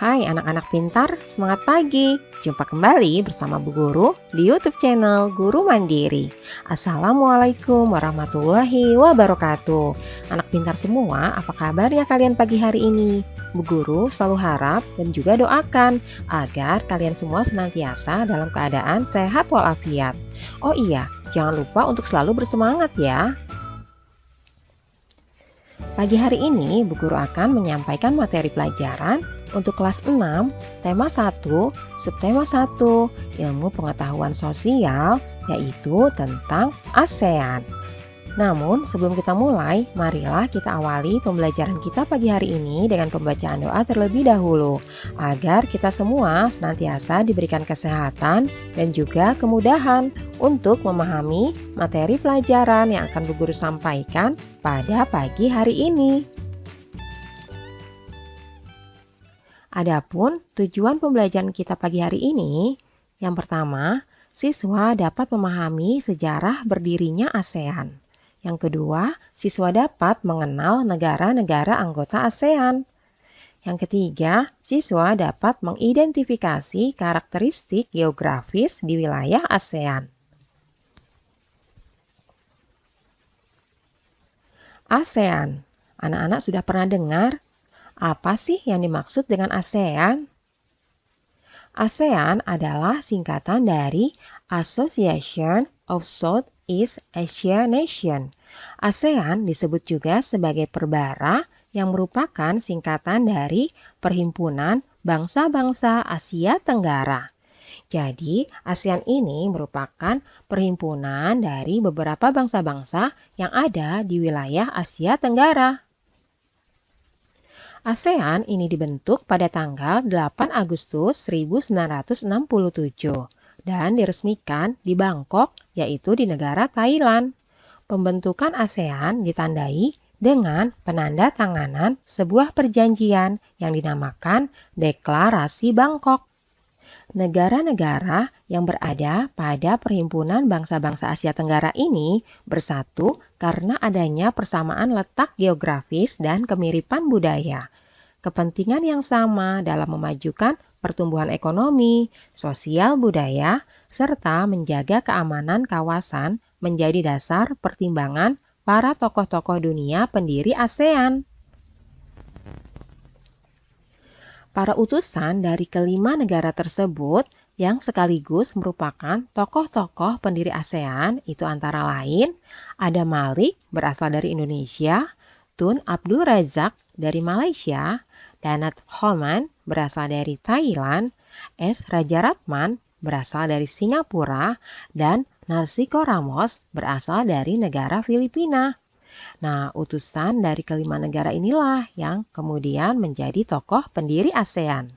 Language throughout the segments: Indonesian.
Hai anak-anak pintar, semangat pagi. Jumpa kembali bersama Bu Guru di YouTube channel Guru Mandiri. Assalamualaikum warahmatullahi wabarakatuh. Anak pintar semua, apa kabarnya kalian pagi hari ini? Bu Guru selalu harap dan juga doakan agar kalian semua senantiasa dalam keadaan sehat walafiat. Oh iya, jangan lupa untuk selalu bersemangat ya. Pagi hari ini, Bu Guru akan menyampaikan materi pelajaran untuk kelas 6, tema 1, subtema 1, ilmu pengetahuan sosial, yaitu tentang ASEAN. Namun, sebelum kita mulai, marilah kita awali pembelajaran kita pagi hari ini dengan pembacaan doa terlebih dahulu, agar kita semua senantiasa diberikan kesehatan dan juga kemudahan untuk memahami materi pelajaran yang akan Bu Guru sampaikan pada pagi hari ini. Adapun tujuan pembelajaran kita pagi hari ini, yang pertama, siswa dapat memahami sejarah berdirinya ASEAN. Yang kedua, siswa dapat mengenal negara-negara anggota ASEAN. Yang ketiga, siswa dapat mengidentifikasi karakteristik geografis di wilayah ASEAN. ASEAN, anak-anak sudah pernah dengar? Apa sih yang dimaksud dengan ASEAN? ASEAN adalah singkatan dari Association of Southeast Asia Nation. ASEAN disebut juga sebagai perbara yang merupakan singkatan dari Perhimpunan Bangsa-Bangsa Asia Tenggara. Jadi, ASEAN ini merupakan perhimpunan dari beberapa bangsa-bangsa yang ada di wilayah Asia Tenggara. ASEAN ini dibentuk pada tanggal 8 Agustus 1967 dan diresmikan di Bangkok, yaitu di negara Thailand. Pembentukan ASEAN ditandai dengan penandatanganan sebuah perjanjian yang dinamakan Deklarasi Bangkok. Negara-negara yang berada pada Perhimpunan Bangsa-Bangsa Asia Tenggara ini bersatu karena adanya persamaan letak geografis dan kemiripan budaya. Kepentingan yang sama dalam memajukan pertumbuhan ekonomi, sosial budaya, serta menjaga keamanan kawasan menjadi dasar pertimbangan para tokoh-tokoh dunia pendiri ASEAN. Para utusan dari kelima negara tersebut yang sekaligus merupakan tokoh-tokoh pendiri ASEAN itu antara lain ada Malik berasal dari Indonesia, Tun Abdul Razak dari Malaysia, Danat Homan berasal dari Thailand, S. Rajaratman berasal dari Singapura, dan Narsiko Ramos berasal dari negara Filipina. Nah, utusan dari kelima negara inilah yang kemudian menjadi tokoh pendiri ASEAN.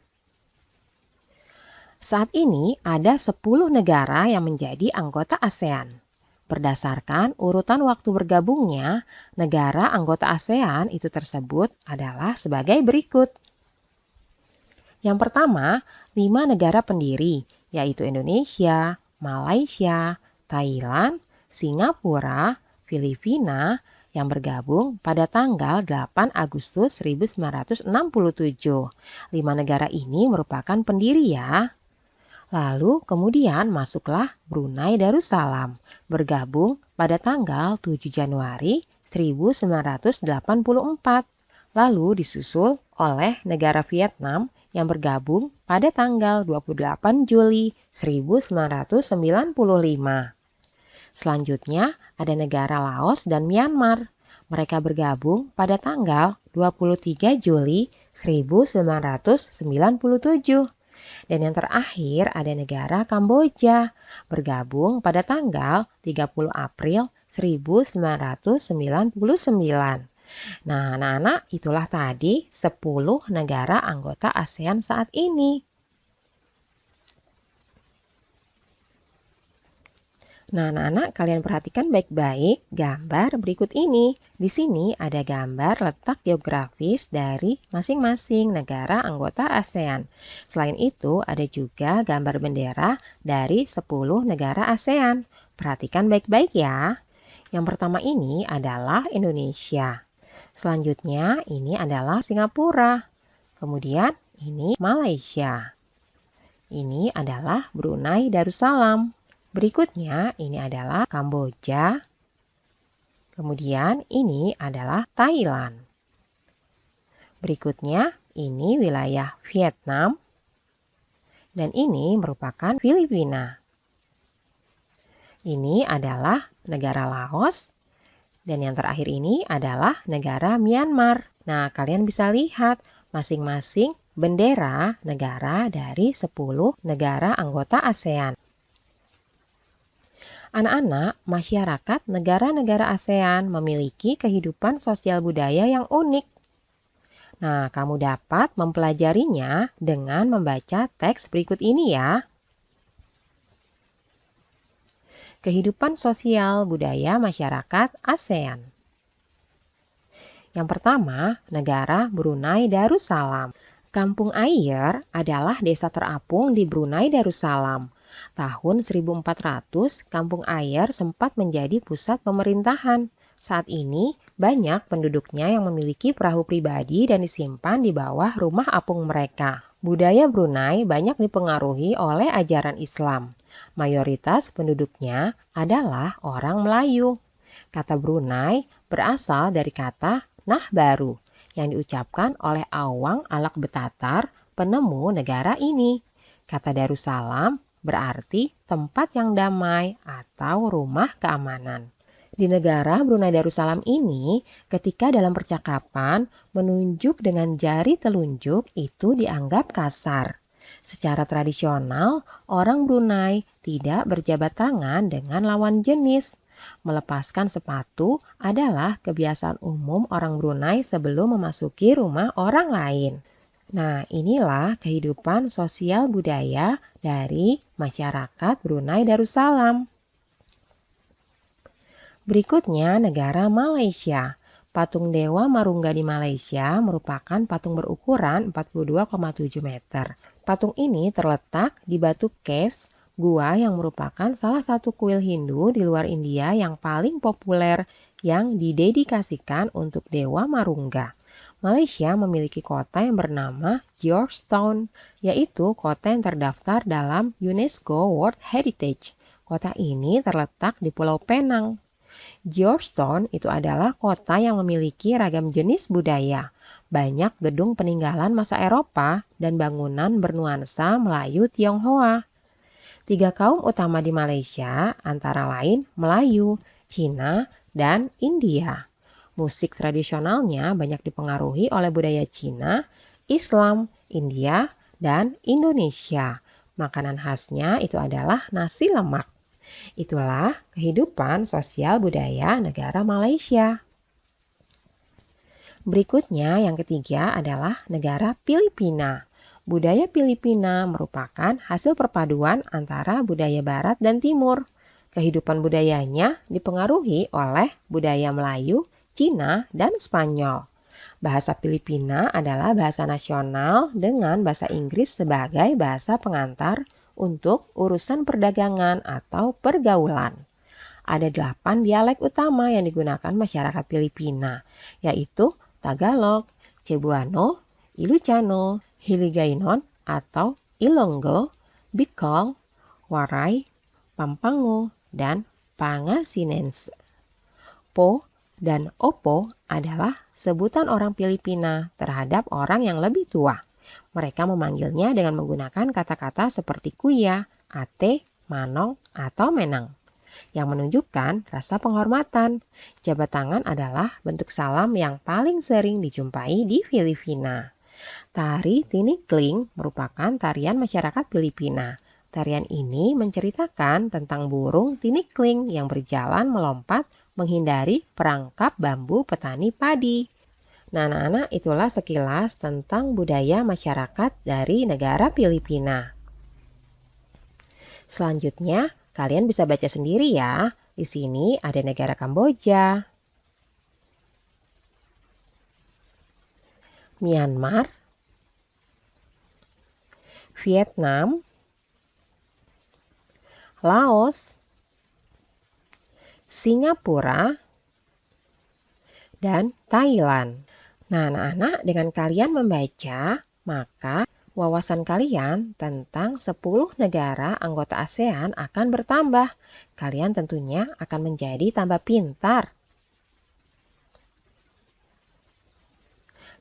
Saat ini ada 10 negara yang menjadi anggota ASEAN. Berdasarkan urutan waktu bergabungnya, negara anggota ASEAN itu tersebut adalah sebagai berikut. Yang pertama, 5 negara pendiri, yaitu Indonesia, Malaysia, Thailand, Singapura, Filipina, yang bergabung pada tanggal 8 Agustus 1967. 5 negara ini merupakan pendiri ya. Lalu kemudian masuklah Brunei Darussalam, bergabung pada tanggal 7 Januari 1984. Lalu disusul oleh negara Vietnam yang bergabung pada tanggal 28 Juli 1995. Selanjutnya ada negara Laos dan Myanmar. Mereka bergabung pada tanggal 23 Juli 1997. Dan yang terakhir ada negara Kamboja, bergabung pada tanggal 30 April 1999. Nah, anak-anak, itulah tadi 10 negara anggota ASEAN saat ini. Nah, anak-anak, kalian perhatikan baik-baik gambar berikut ini. Di sini ada gambar letak geografis dari masing-masing negara anggota ASEAN. Selain itu, ada juga gambar bendera dari 10 negara ASEAN. Perhatikan baik-baik ya. Yang pertama ini adalah Indonesia. Selanjutnya ini adalah Singapura. Kemudian Ini Malaysia. Ini adalah Brunei Darussalam. Berikutnya ini adalah Kamboja. Kemudian ini adalah Thailand. Berikutnya ini wilayah Vietnam. Dan ini merupakan Filipina. Ini adalah negara Laos. Dan yang terakhir ini adalah negara Myanmar. Nah, kalian bisa lihat masing-masing bendera negara dari 10 negara anggota ASEAN. Anak-anak, masyarakat negara-negara ASEAN memiliki kehidupan sosial budaya yang unik. Nah, kamu dapat mempelajarinya dengan membaca teks berikut ini ya. Kehidupan sosial budaya masyarakat ASEAN. Yang pertama, negara Brunei Darussalam. Kampung Ayer adalah desa terapung di Brunei Darussalam. Tahun 1400, Kampung Ayer sempat menjadi pusat pemerintahan. Saat ini, banyak penduduknya yang memiliki perahu pribadi dan disimpan di bawah rumah apung mereka. Budaya Brunei banyak dipengaruhi oleh ajaran Islam. Mayoritas penduduknya adalah orang Melayu. Kata Brunei berasal dari kata nah baru yang diucapkan oleh Awang Alak Betatar, penemu negara ini. Kata Darussalam berarti tempat yang damai atau rumah keamanan. Di negara Brunei Darussalam ini, ketika dalam percakapan menunjuk dengan jari telunjuk itu dianggap kasar. Secara tradisional, orang Brunei tidak berjabat tangan dengan lawan jenis. Melepaskan sepatu adalah kebiasaan umum orang Brunei sebelum memasuki rumah orang lain. Nah, inilah kehidupan sosial budaya dari masyarakat Brunei Darussalam. Berikutnya negara Malaysia. Patung Dewa Marungga di Malaysia merupakan patung berukuran 42,7 meter. Patung ini terletak di Batu Caves, gua yang merupakan salah satu kuil Hindu di luar India yang paling populer yang didedikasikan untuk Dewa Marungga. Malaysia memiliki kota yang bernama Georgetown, yaitu kota yang terdaftar dalam UNESCO World Heritage. Kota ini terletak di Pulau Penang. Georgetown itu adalah kota yang memiliki ragam jenis budaya. Banyak gedung peninggalan masa Eropa dan bangunan bernuansa Melayu Tionghoa. 3 kaum utama di Malaysia antara lain Melayu, Cina, dan India. Musik tradisionalnya banyak dipengaruhi oleh budaya Cina, Islam, India, dan Indonesia. Makanan khasnya itu adalah nasi lemak. Itulah kehidupan sosial budaya negara Malaysia. Berikutnya yang ketiga adalah negara Filipina. Budaya Filipina merupakan hasil perpaduan antara budaya barat dan timur. Kehidupan budayanya dipengaruhi oleh budaya Melayu, Cina, dan Spanyol. Bahasa Filipina adalah bahasa nasional dengan bahasa Inggris sebagai bahasa pengantar untuk urusan perdagangan atau pergaulan. Ada 8 dialek utama yang digunakan masyarakat Filipina, yaitu Tagalog, Cebuano, Ilocano, Hiligaynon atau Ilonggo, Bicol, Waray, Pampango, dan Pangasinense. Po dan Opo adalah sebutan orang Filipina terhadap orang yang lebih tua. Mereka memanggilnya dengan menggunakan kata-kata seperti kuya, ate, manong, atau menang, yang menunjukkan rasa penghormatan. Jabat tangan adalah bentuk salam yang paling sering dijumpai di Filipina. Tari tinikling merupakan tarian masyarakat Filipina. Tarian ini menceritakan tentang burung tinikling yang berjalan melompat menghindari perangkap bambu petani padi. Nah, anak-anak, itulah sekilas tentang budaya masyarakat dari negara Filipina. Selanjutnya, kalian bisa baca sendiri ya. Di sini ada negara Kamboja, Myanmar, Vietnam, Laos, Singapura, dan Thailand. Nah, anak-anak, dengan kalian membaca maka wawasan kalian tentang 10 negara anggota ASEAN akan bertambah. Kalian tentunya akan menjadi tambah pintar.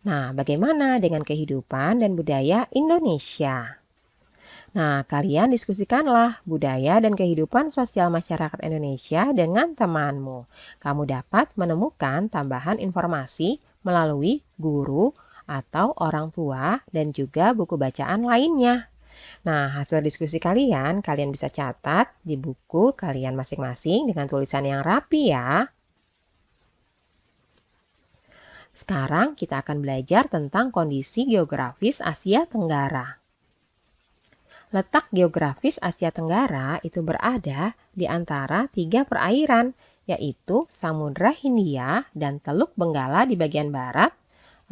Nah, bagaimana dengan kehidupan dan budaya Indonesia? Nah, kalian diskusikanlah budaya dan kehidupan sosial masyarakat Indonesia dengan temanmu. Kamu dapat menemukan tambahan informasi melalui guru atau orang tua dan juga buku bacaan lainnya. Nah, hasil diskusi kalian bisa catat di buku kalian masing-masing dengan tulisan yang rapi ya. Sekarang kita akan belajar tentang kondisi geografis Asia Tenggara. Letak geografis Asia Tenggara itu berada di antara 3 perairan, yaitu Samudra Hindia dan Teluk Benggala di bagian barat,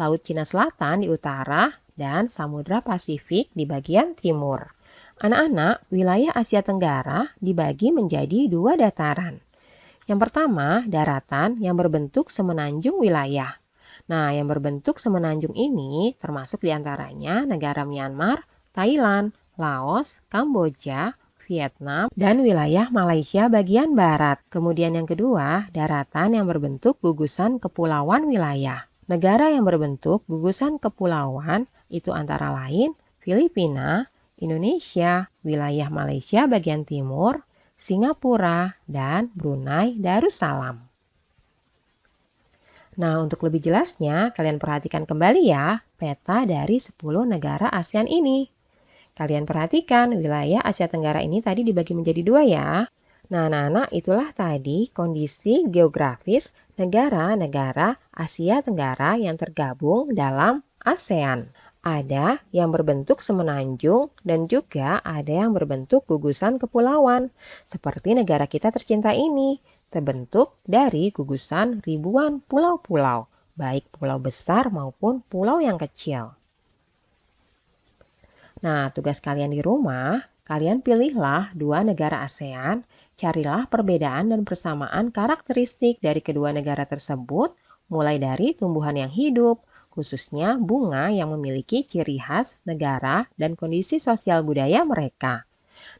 Laut Cina Selatan di utara, dan Samudra Pasifik di bagian timur. Anak-anak, wilayah Asia Tenggara dibagi menjadi 2 dataran. Yang pertama, daratan yang berbentuk semenanjung wilayah. Nah, yang berbentuk semenanjung ini termasuk diantaranya negara Myanmar, Thailand, Laos, Kamboja, Vietnam, dan wilayah Malaysia bagian barat. Kemudian yang kedua, daratan yang berbentuk gugusan kepulauan wilayah. Negara yang berbentuk gugusan kepulauan itu antara lain Filipina, Indonesia, wilayah Malaysia bagian timur, Singapura, dan Brunei Darussalam. Nah, untuk lebih jelasnya, kalian perhatikan kembali ya peta dari 10 negara ASEAN ini. Kalian perhatikan wilayah Asia Tenggara ini tadi dibagi menjadi 2 ya. Nah, anak-anak, itulah tadi kondisi geografis negara-negara Asia Tenggara yang tergabung dalam ASEAN. Ada yang berbentuk semenanjung dan juga ada yang berbentuk gugusan kepulauan. Seperti negara kita tercinta ini, terbentuk dari gugusan ribuan pulau-pulau, baik pulau besar maupun pulau yang kecil. Nah, tugas kalian di rumah, kalian pilihlah 2 negara ASEAN, carilah perbedaan dan persamaan karakteristik dari kedua negara tersebut, mulai dari tumbuhan yang hidup, khususnya bunga yang memiliki ciri khas negara dan kondisi sosial budaya mereka.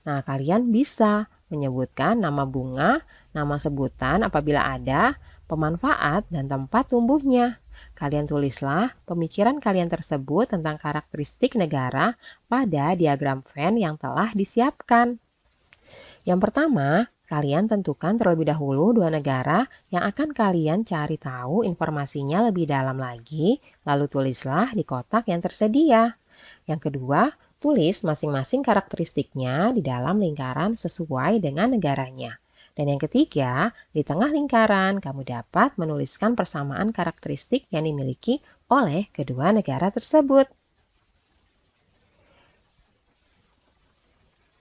Nah, kalian bisa menyebutkan nama bunga, nama sebutan apabila ada, pemanfaat, dan tempat tumbuhnya. Kalian tulislah pemikiran kalian tersebut tentang karakteristik negara pada diagram Venn yang telah disiapkan. Yang pertama, kalian tentukan terlebih dahulu 2 negara yang akan kalian cari tahu informasinya lebih dalam lagi, lalu tulislah di kotak yang tersedia. Yang kedua, tulis masing-masing karakteristiknya di dalam lingkaran sesuai dengan negaranya. Dan yang ketiga, di tengah lingkaran kamu dapat menuliskan persamaan karakteristik yang dimiliki oleh kedua negara tersebut.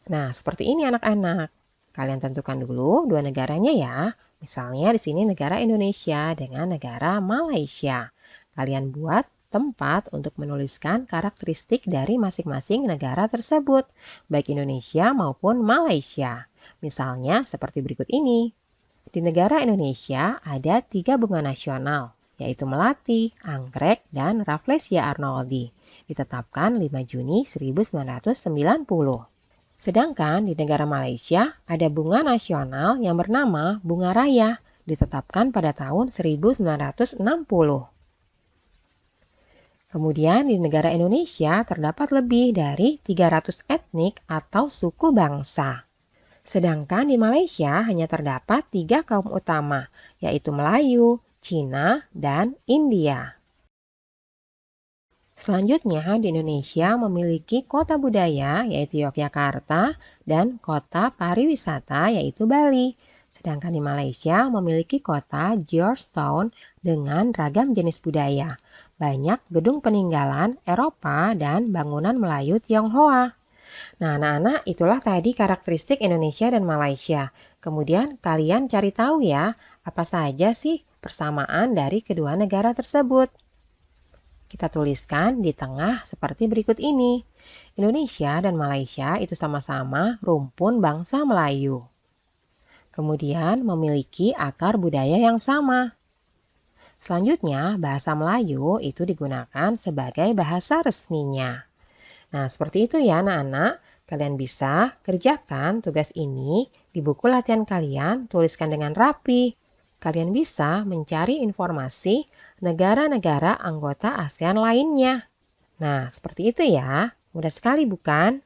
Nah, seperti ini anak-anak. Kalian tentukan dulu 2 negaranya ya. Misalnya di sini negara Indonesia dengan negara Malaysia. Kalian buat tempat untuk menuliskan karakteristik dari masing-masing negara tersebut, baik Indonesia maupun Malaysia. Misalnya seperti berikut ini. Di negara Indonesia ada 3 bunga nasional, yaitu melati, anggrek, dan Rafflesia arnoldi. Ditetapkan 5 Juni 1990. Sedangkan di negara Malaysia ada bunga nasional yang bernama bunga raya, ditetapkan pada tahun 1960. Kemudian di negara Indonesia terdapat lebih dari 300 etnik atau suku bangsa. Sedangkan di Malaysia hanya terdapat 3 kaum utama, yaitu Melayu, Cina, dan India. Selanjutnya di Indonesia memiliki kota budaya yaitu Yogyakarta dan kota pariwisata yaitu Bali. Sedangkan di Malaysia memiliki kota Georgetown dengan ragam jenis budaya. Banyak gedung peninggalan Eropa dan bangunan Melayu Tionghoa. Nah, anak-anak, itulah tadi karakteristik Indonesia dan Malaysia. Kemudian kalian cari tahu ya, apa saja sih persamaan dari kedua negara tersebut. Kita tuliskan di tengah seperti berikut ini. Indonesia dan Malaysia itu sama-sama rumpun bangsa Melayu. Kemudian memiliki akar budaya yang sama. Selanjutnya, bahasa Melayu itu digunakan sebagai bahasa resminya. Nah, seperti itu ya anak-anak. Kalian bisa kerjakan tugas ini di buku latihan kalian, tuliskan dengan rapi. Kalian bisa mencari informasi negara-negara anggota ASEAN lainnya. Nah, seperti itu ya. Mudah sekali bukan?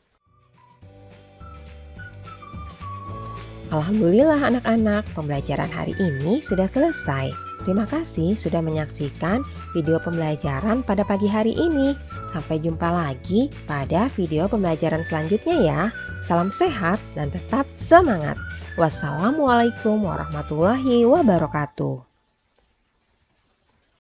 Alhamdulillah anak-anak, pembelajaran hari ini sudah selesai. Terima kasih sudah menyaksikan video pembelajaran pada pagi hari ini. Sampai jumpa lagi pada video pembelajaran selanjutnya ya. Salam sehat dan tetap semangat. Wassalamualaikum warahmatullahi wabarakatuh.